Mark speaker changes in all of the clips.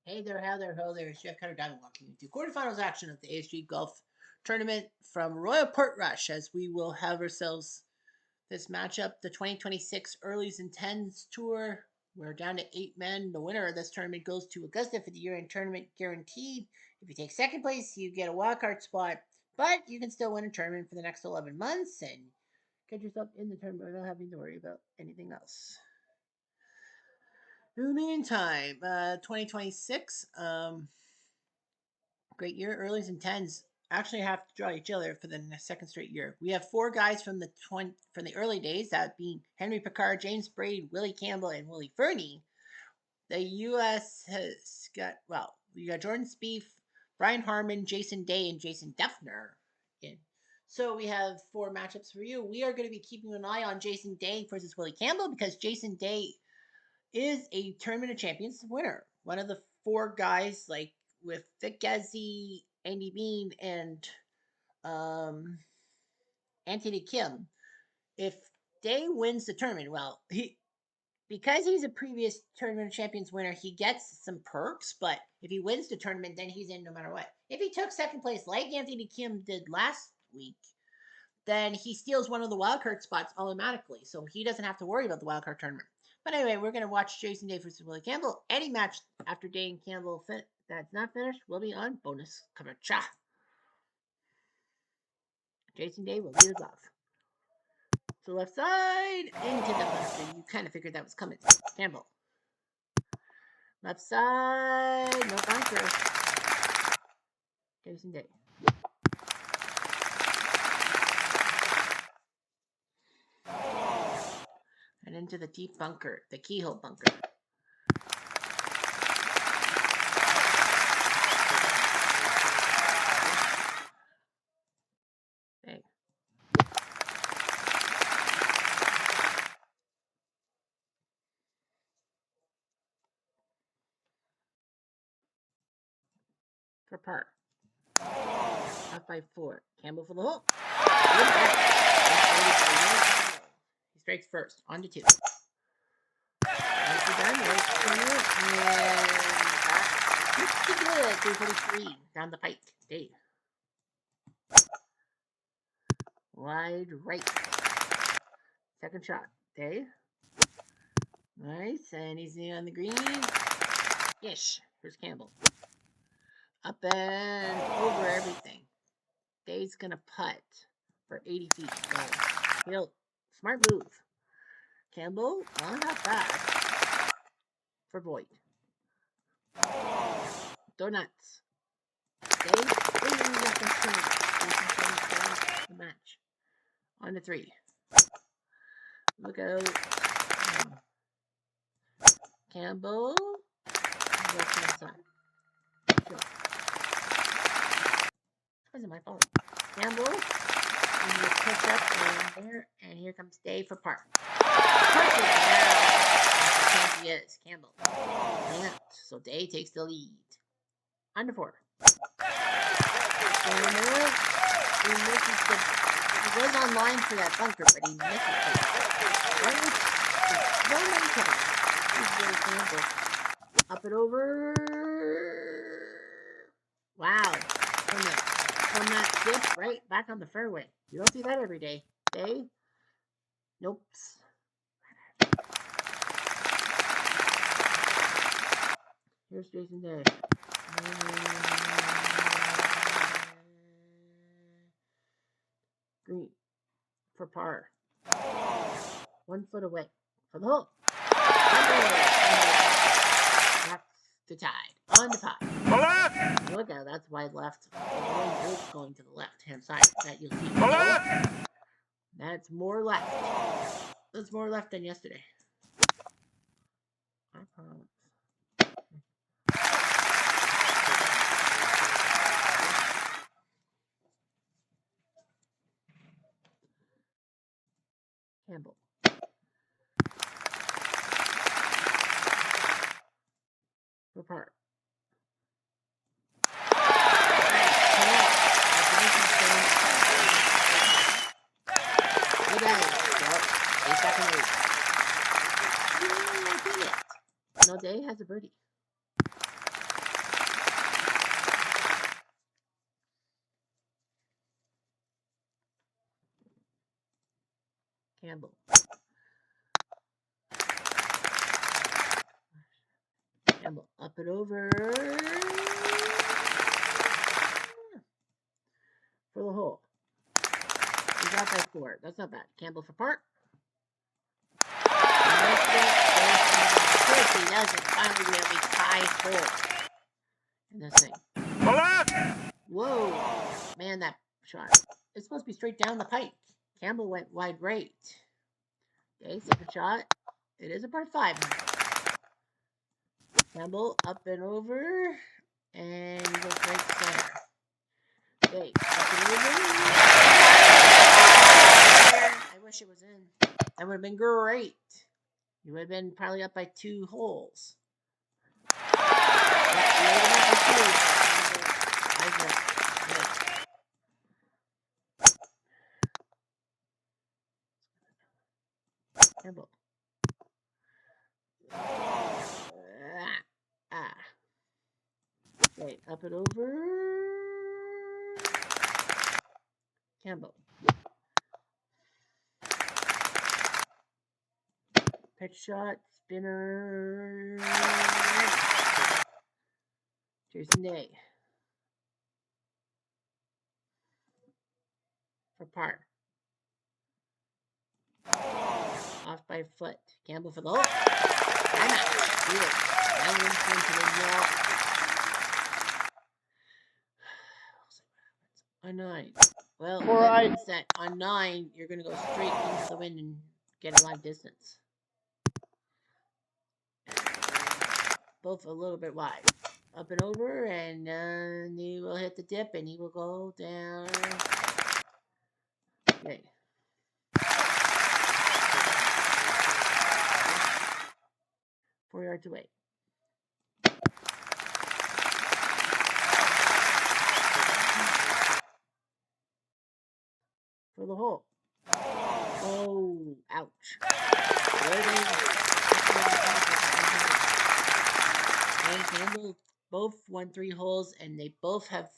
Speaker 1: Hey there, how there, ho there. It's Jeff Cutter Diamond walking into quarterfinals action of the ASG Golf Tournament from Royal Portrush, as we will have ourselves this matchup, the 2026 Earlies10s Tour. We're down to 8 men. The winner of this tournament goes to Augusta for the year-end tournament guaranteed. If you take second place, you get a wildcard spot, but you can still win a tournament for the next 11 months and get yourself in the tournament without having to worry about anything else. In the meantime, 2026, great year. Earlies10s actually have to draw each other for the second straight year. We have 4 guys from the early days, that being Henry Picard, James Braid, Willie Campbell, and Willie Fernie. The U.S. has got, well, we got Jordan Spieth, Brian Harmon, Jason Day, and Jason Duffner in. So we have 4 matchups for you. We are going to be keeping an eye on Jason Day versus Willie Campbell because Jason Day is a Tournament of Champions winner. One of the 4 guys, like with Vic Gazzi, Andy Bean, and Anthony Kim. If Day wins the tournament, well, because he's a previous Tournament of Champions winner, he gets some perks, but if he wins the tournament, then he's in no matter what. If he took second place like Anthony Kim did last week, then he steals one of the wildcard spots automatically, so he doesn't have to worry about the wildcard tournament. But anyway, we're going to watch Jason Day versus Willie Campbell. Any match after Day and Campbell that's not finished will be on bonus coverage. Jason Day will lead us off. To the left side, into the bunker. You kind of figured that was coming. Campbell. Left side, no bunker. Jason Day. And into the deep bunker, the keyhole bunker. Okay. For par. Off by 4. Campbell for the hole. He strikes first. On to 2. Nicely done. Right corner. And that's pretty good. 343 down the pike. Dave. Wide right. Second shot. Dave. Nice. And he's on the green. Ish. Here's Campbell. Up and over everything. Dave's going to putt for 80 feet. So smart move. Campbell, well, not bad. For Boyd. Donuts. Dave, the match. On to 3. Look out. Campbell. Wasn't my fault. Campbell. And you push up around there. And here comes Dave for par. Perfect now. He is. Campbell. Yeah. So Dave takes the lead. Under 4. He was on line for that bunker, but he missed it. He's really Campbell. Up and over. Wow. From that dip right back on the fairway. You don't see that every day. Day? Nope. Here's Jason Day. Green. For par. 1 foot away. For the hole. That's the tide. On the pot. Look out, that's wide left. The wind is going to the left-hand side. That you'll see. That's more left. That's more left than yesterday. I promise. Campbell. For par. Look at it. Well, 8 seconds late. No, Day has a birdie. Campbell. Campbell, up and over. For the hole. He's out by 4. That's not bad. Campbell for par. Of course he doesn't. Finally, we have a tie hole in this thing. Whoa. Man, that shot. It's supposed to be straight down the pike. Campbell went wide right. Okay, second shot. It is a par 5. Campbell up and over. And he goes right center. Okay, up and over. I wish it was in. That would have been great. You would have been probably up by 2 holes. Campbell. Okay, up and over. Campbell. Pitch shot, spinner. Jason Day. For par. Off by a foot. Campbell for the hole. I'm out. Good. On 9. Well, that means that on 9, you're going to go straight into the wind and get a lot of distance. Both a little bit wide. Up and over, and he will hit the dip, and he will go down. Okay. 4 yards away. For the hole. Oh, ouch. And Campbell both won 3 holes, and they both have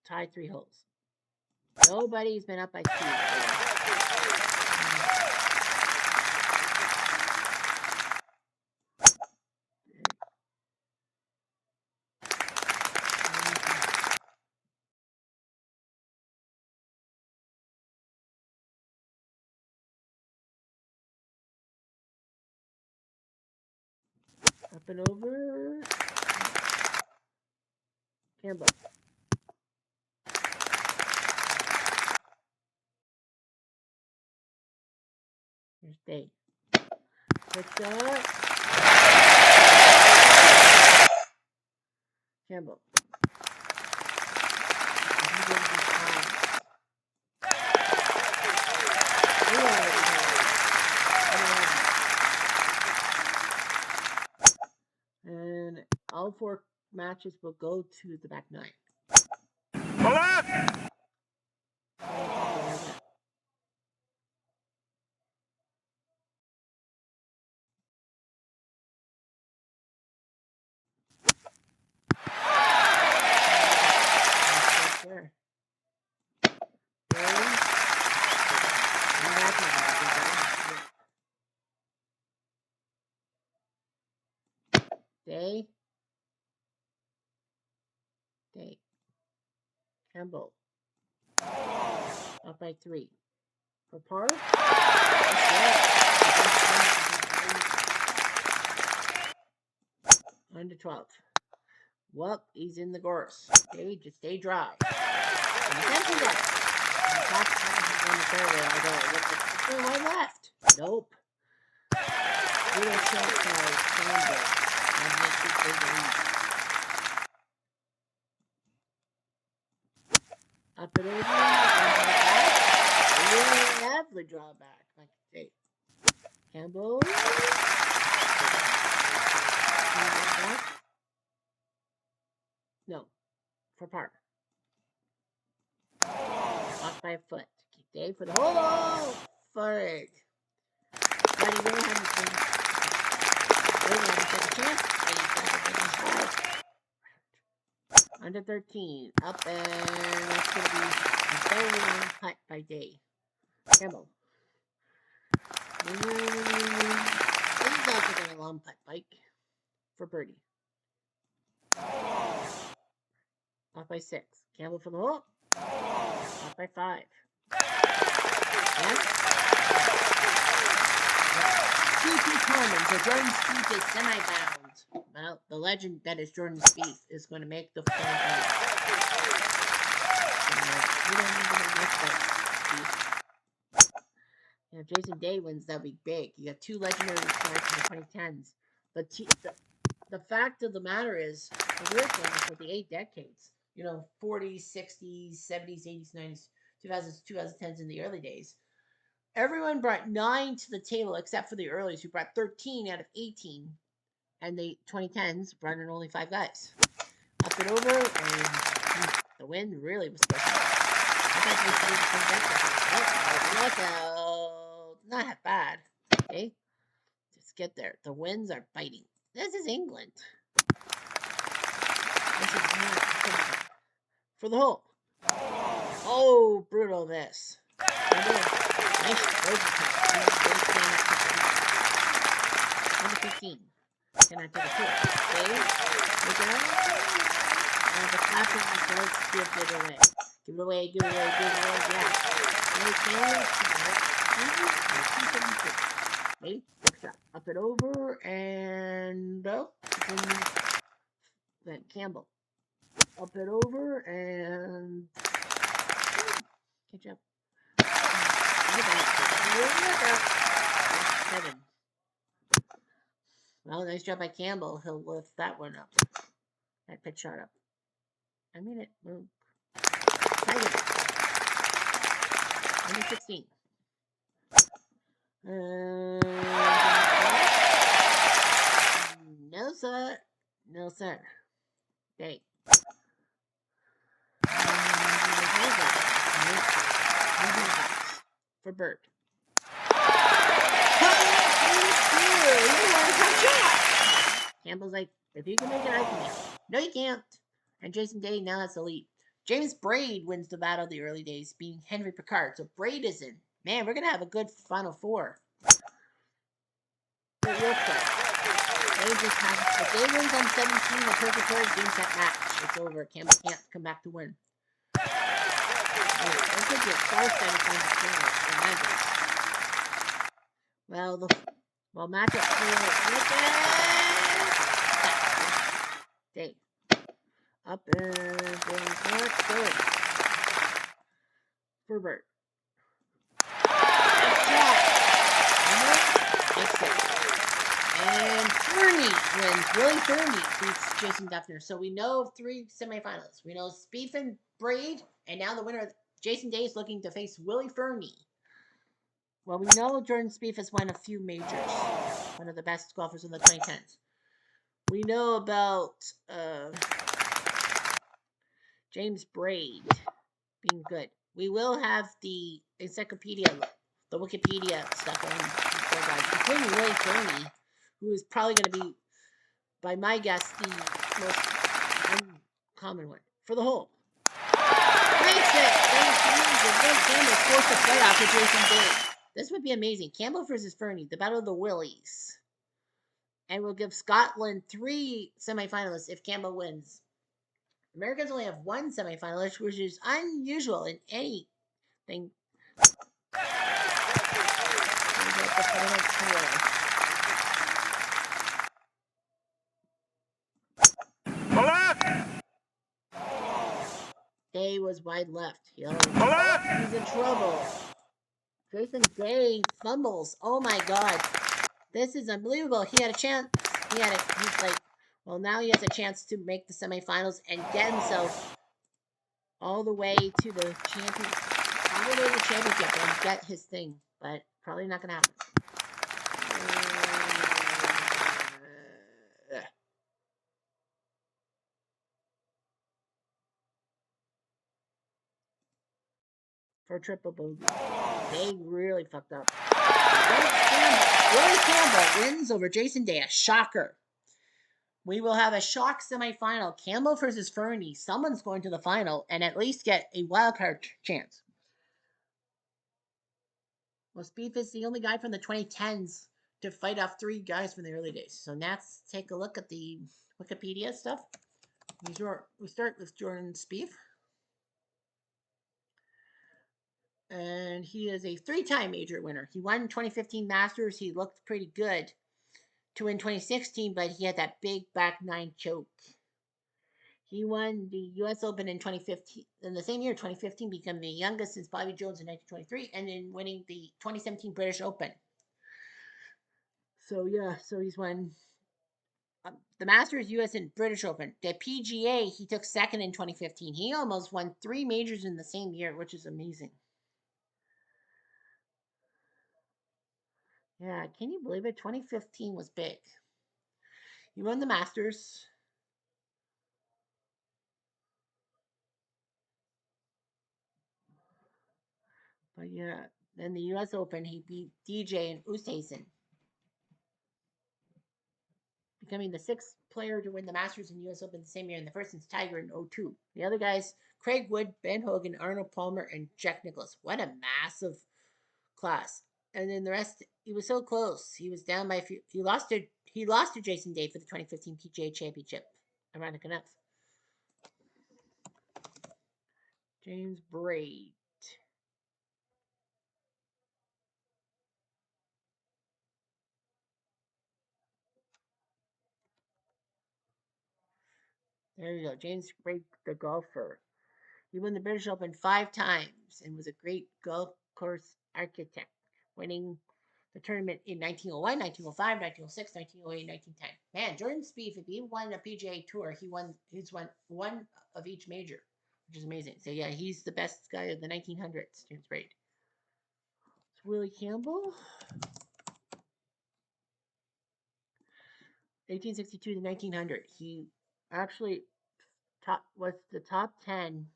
Speaker 1: tied 3 holes. Nobody's been up by 2. Up and over. Campbell. Here's Day. Good shot. Campbell. And all 4 matches will go to the back 9. Sure. Day. Day. Campbell. Up by 3. For par. Under 12. Well, he's in the gorse. Okay, just stay dry. And you can't do that. He's on the fairway. I go, look at left. Nope. Little shot by Campbell. And makes it big lead. Up and over. Lovely drawback. Like I say. Campbell. No. For par. Off by a foot. Keep Dave for the hole. For it. But he will have a chance. Under 13. Up, and that's going to be a very long putt by Day. Campbell. This is also going to long putt bike for birdie. Off by 6. Campbell for the hole. Off by 5. Yes. Spieth Coleman. So Jordan Spieth is semi-bound. Well, the legend that is Jordan Spieth is going to make the final. We don't even know much about Spieth. If Jason Day wins, that'll be big. You got 2 legendary stars in the 2010s. But the fact of the matter is, the weird thing is with the 8 decades, 40s, 60s, 70s, 80s, 90s, 2000s, 2010s in the early days, everyone brought 9 to the table except for the Earlies, who brought 13 out of 18. And the 2010s brought in only 5 guys. Up and over, and the wind really was special. I thought they should look out. Not that bad. Okay? Just get there. The winds are biting. This is England. This is not for the hole. Oh, brutal miss. Nice bogey cut. Number 15. Cannot take a two. Okay. Look out. The clapping does give it away. Give it away, give it away, give it away. Yeah. No camera. Maybe. Next shot. Up and over. And up. Then Campbell. Up and over. And catch up. Look out. 7. Well, nice job by Campbell. He'll lift that one up. That pitch shot up. I mean it. Move. Number 16. No, sir. No, sir. Okay. For Bert. Campbell's like, if you can make it, I can make it. No, you can't. And Jason Day now has the lead. James Braid wins the battle of the early days, beating Henry Picard. So Braid is in. Man, we're going to have a good Final Four. It looks like. If Day wins on 17, the purgatory game set match. It's over. Campbell can't come back to win. That could be a Well, matchup for Day. Up and going forward. Third. For Bert. And Fernie wins. Willie Fernie beats Jason Duffner. So we know 3 semifinalists. We know Spieth and Braid, and now the winner, Jason Day, is looking to face Willie Fernie. Well, we know Jordan Spieth has won a few majors. One of the best golfers in the 2010s. We know about James Braid being good. We will have the encyclopedia, the Wikipedia stuff on these 4 guys, including Willie Fernie, who is probably going to be, by my guess, the most uncommon one. For the hole. Makes it! Campbell forced a playoff with Jason Day. This would be amazing. Campbell versus Fernie, the battle of the Willies. And we'll give Scotland 3 semifinalists if Campbell wins. Americans only have 1 semifinalist, which is unusual in anything. The final 4. Left. Day was wide left. He's in trouble. Jason Day fumbles. Oh my God. This is unbelievable. He had a chance. He's like, well, now he has a chance to make the semifinals and get himself all the way to the championship and get his thing. But probably not going to happen. For a triple bogey. They really fucked up. Willie Campbell wins over Jason Day. A shocker. We will have a shock semifinal. Campbell versus Fernie. Someone's going to the final and at least get a wild card chance. Well, Spieth is the only guy from the 2010s to fight off 3 guys from the early days. So let's take a look at the Wikipedia stuff. We start with Jordan Spieth. And he is a 3-time major winner. He won 2015 Masters. He looked pretty good to win 2016, but he had that big back 9 choke. He won the U.S. Open in 2015. In the same year, 2015, became the youngest since Bobby Jones in 1923, and in winning the 2017 British Open. So yeah, so he's won the Masters, U.S. and British Open. The PGA, he took second in 2015. He almost won 3 majors in the same year, which is amazing. Yeah, can you believe it? 2015 was big. He won the Masters. But yeah, then the U.S. Open, he beat DJ and Oosthuizen, becoming the 6th player to win the Masters and U.S. Open the same year, and the first since Tiger in 02. The other guys, Craig Wood, Ben Hogan, Arnold Palmer, and Jack Nicklaus. What a massive class. And then the rest, he was so close. He was down by a few. He lost to Jason Day for the 2015 PGA Championship. Ironic enough. James Braid. There you go. James Braid, the golfer. He won the British Open 5 times and was a great golf course architect, winning the tournament in 1901, 1905, 1906, 1908, 1910. Man, Jordan Spieth, if he won a PGA Tour, he's won one of each major, which is amazing. So yeah, he's the best guy of the 1900s. James Braid. It's Willie Campbell, 1862 to 1900. He actually was the top 10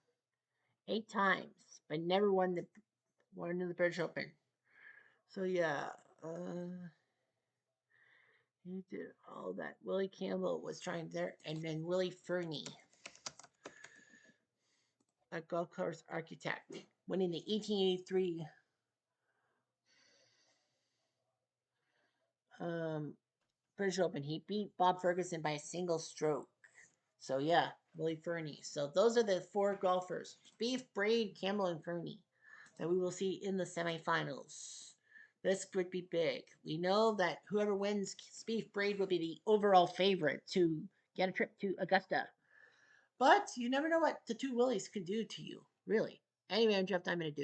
Speaker 1: 8 times, but never won the British Open. So yeah, he did all that. Willie Campbell was trying there, and then Willie Fernie, a golf course architect, winning the 1883 British Open. He beat Bob Ferguson by a single stroke. So yeah, Willie Fernie. So those are the 4 golfers: Spieth, Braid, Campbell, and Fernie that we will see in the semifinals. This would be big. We know that whoever wins Spieth, Braid will be the overall favorite to get a trip to Augusta. But you never know what the 2 Willies can do to you, really. Anyway, I'm Jeff Diamond.